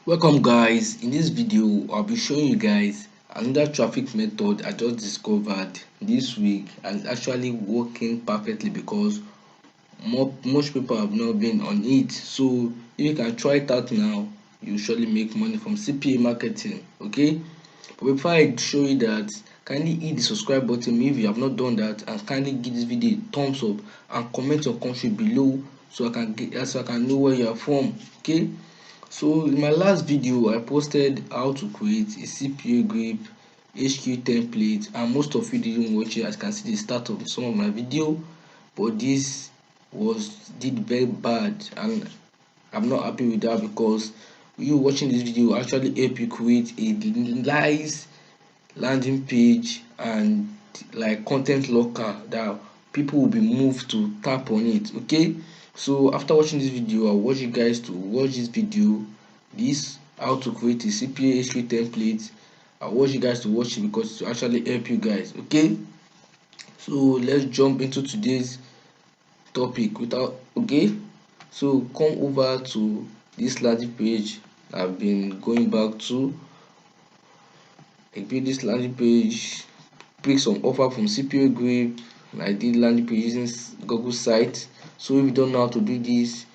Welcome guys. In this video I'll be showing you guys another traffic method I just discovered this week, and it's actually working perfectly because most people have not been on it. So if you can try it out now, you surely make money from CPA marketing. Okay, but before I show you that, kindly hit the subscribe button if you have not done that, and kindly give this video a thumbs up and comment your country below so I can know where you are from. Okay, so in my last video I posted how to create a CPA grip HQ template, and most of you didn't watch it. As you can see the start of some of my video, but this was did very bad, and I'm not happy with that because you watching this video actually help you create a nice landing page and like content locker that people will be moved to tap on it. Okay, so after watching this video, I want you guys to watch this video, this how to create a CPA history template. I want you guys to watch it because it will actually help you guys. Okay, so let's jump into today's topic without okay. So come over to this landing page I've been going back to. I build this landing page, pick some offer from CPA Grip. I did landing page using Google site. So if you don't know how to do this,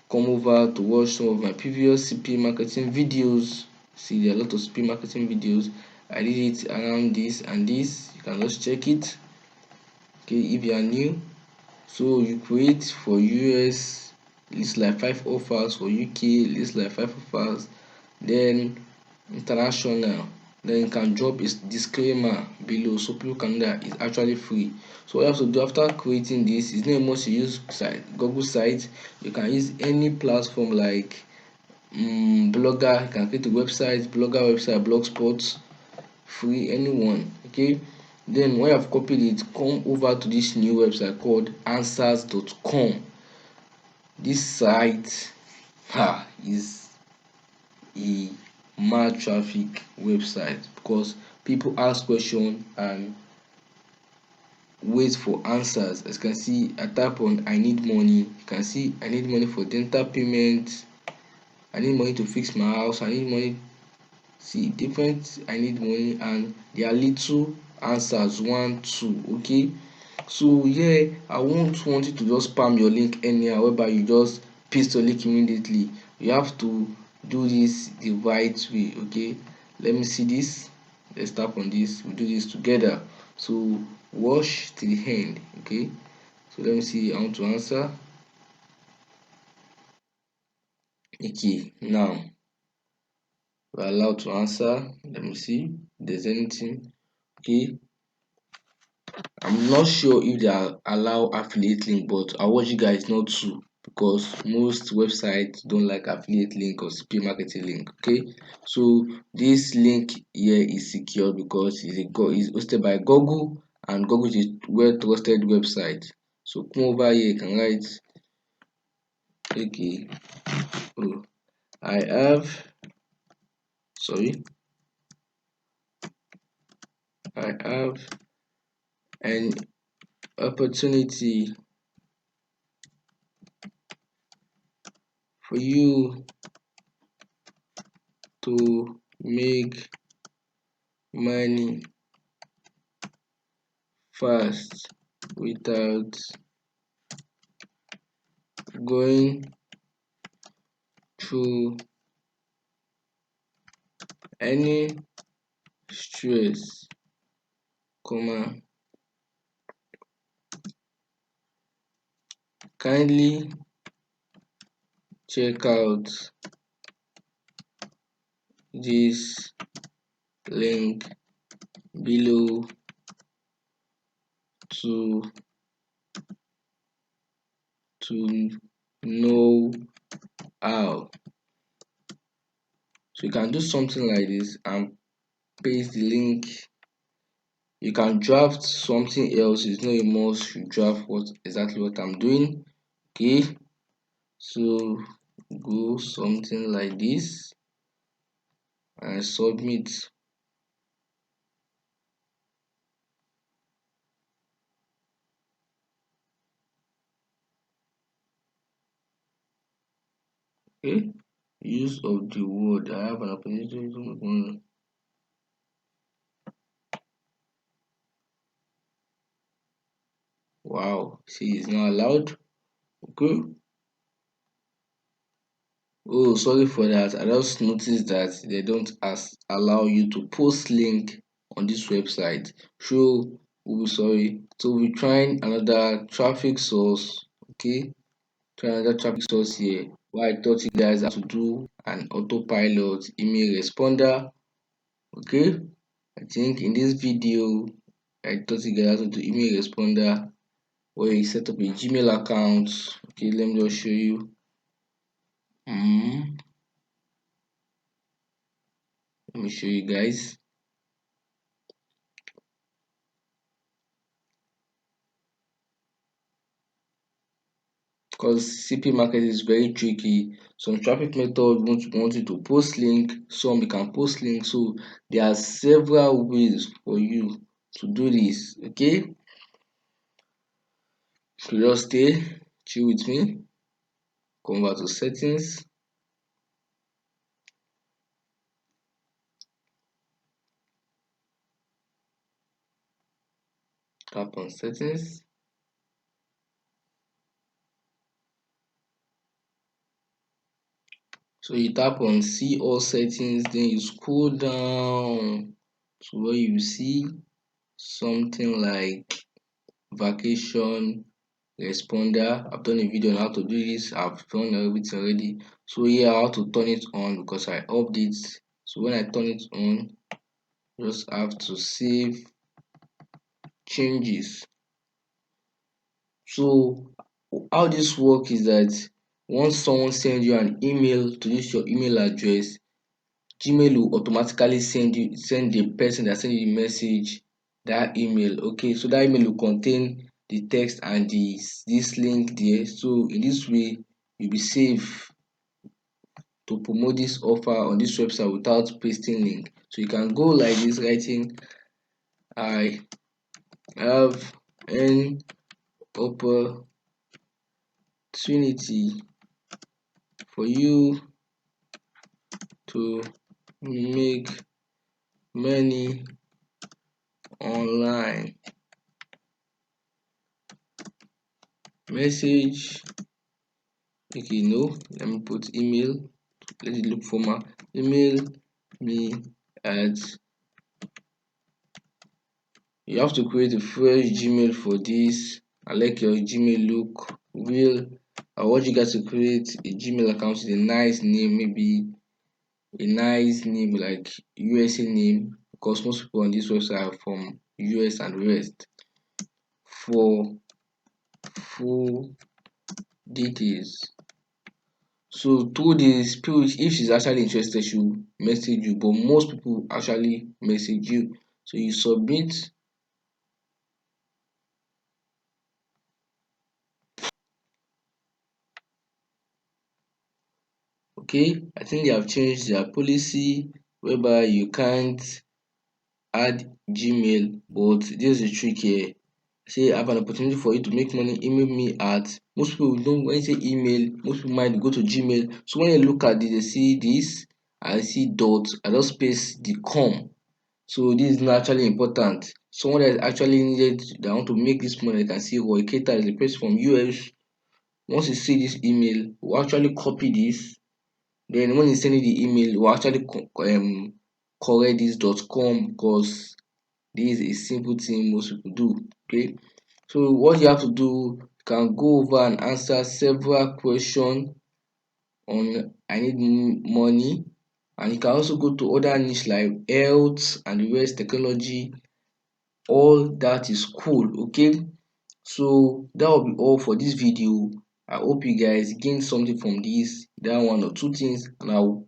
come over to watch some of my previous CPA marketing videos. See, there are a lot of CPA marketing videos. I did it around this and this. You can just check it. Okay, if you are new, so you create for US list like 5 offers, for UK list like 5 offers, then international, then you can drop a disclaimer below so people can know that it's actually free. So what you have to do after creating this is not must use Google site. You can use any platform like blogger. You can create a website, blogger website, blogspot, free, anyone. Okay, then when you have copied it, come over to this new website called answers.com. This site is a mad traffic website because people ask questions and wait for answers. As you can see, I type on I need money. You can see I need money for dental payment, I need money to fix my house, I need money. See different I need money, and there are little answers 1 2. Okay, so here I won't want you to just spam your link anyhow whereby you just paste your link immediately. You have to do this the right way. Okay, let me see this. Let's tap on this. We do this together. So watch till the end. Okay, so let me see. I want to answer. Okay, now we're allowed to answer. Let me see if there's anything. Okay, I'm not sure if they allow affiliate link, but I want you guys not to, because most websites don't like affiliate link or CPA marketing link. Okay, so this link here is secure because it's hosted by Google, and Google is a well trusted website. So come over here, you can write okay. Oh, I have sorry, I have an opportunity for you to make money fast without going through any stress, comma, kindly check out this link below to know how. So you can do something like this and paste the link. You can draft something else. It's not a must you draft what exactly what I'm doing. Okay, so go something like this and submit. Okay, Use of the word. I have an opportunity to make money. Wow, see, it's not allowed. Okay. Oh, sorry for that. I just noticed that they don't allow you to post link on this website. So we'll be sorry. So we're trying another traffic source. Okay, try another traffic source here. What I taught you guys how to do an autopilot email responder. Okay, I think in this video I taught you guys how to do email responder where you set up a Gmail account. Okay, let me just show you. Mm, let me show you guys. Because CP market is very tricky. Some traffic method want you to post link, some you can post link. So there are several ways for you to do this. Okay, so just stay, chill with me, come back to settings, tap on settings. So you tap on see all settings, then you scroll down to where you see something like vacation responder. I've done a video on how to do this. I've done everything already. So here how to turn it on because I update. So when I turn it on, just have to save changes. So how this work is that once someone sends you an email to this your email address, Gmail will automatically send the person that sent you the message that email. Okay, so that email will contain the text and this link there. So in this way, you'll be safe to promote this offer on this website without pasting link. So you can go like this, writing I have an opportunity for you to make money online. Message. Okay, no, let me put email. Let it look formal. Email me at. You have to create a fresh Gmail for this. I like your Gmail look. I want you guys to create a Gmail account with a nice name, maybe a nice name like USA name, because most people on this website are from US and the rest. For full details. So through this, people, if she's actually interested, she'll message you. But most people actually message you. So you submit. Okay, I think they have changed their policy whereby you can't add Gmail, but this is the trick here. Say I have an opportunity for you to make money, email me at. Most people don't, when you say email, most people might go to Gmail. So when you look at this, they see this, I see dot, I just space the com. So this is not actually important. Someone that is actually needed that want to make this money, they can see Roy Keita is a person from US. Once you see this email, we'll actually copy this. Then when you send you the email, we'll actually correct this .com because this is a simple thing most people do. Okay. So what you have to do, you can go over and answer several questions on I need money, and you can also go to other niche like health and the rest, technology. All that is cool. Okay, so that will be all for this video. I hope you guys gain something from this, that one or two things, and I'll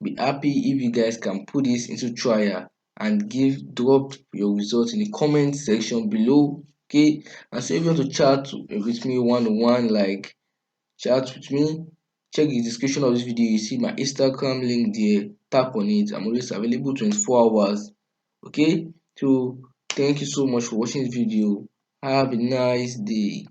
be happy if you guys can put this into trial and drop your results in the comment section below. Okay, and so if you want to chat with me one on one, like chat with me, check the description of this video. You see my Instagram link there, tap on it. I'm always available 24 hours. Okay, so thank you so much for watching this video. Have a nice day.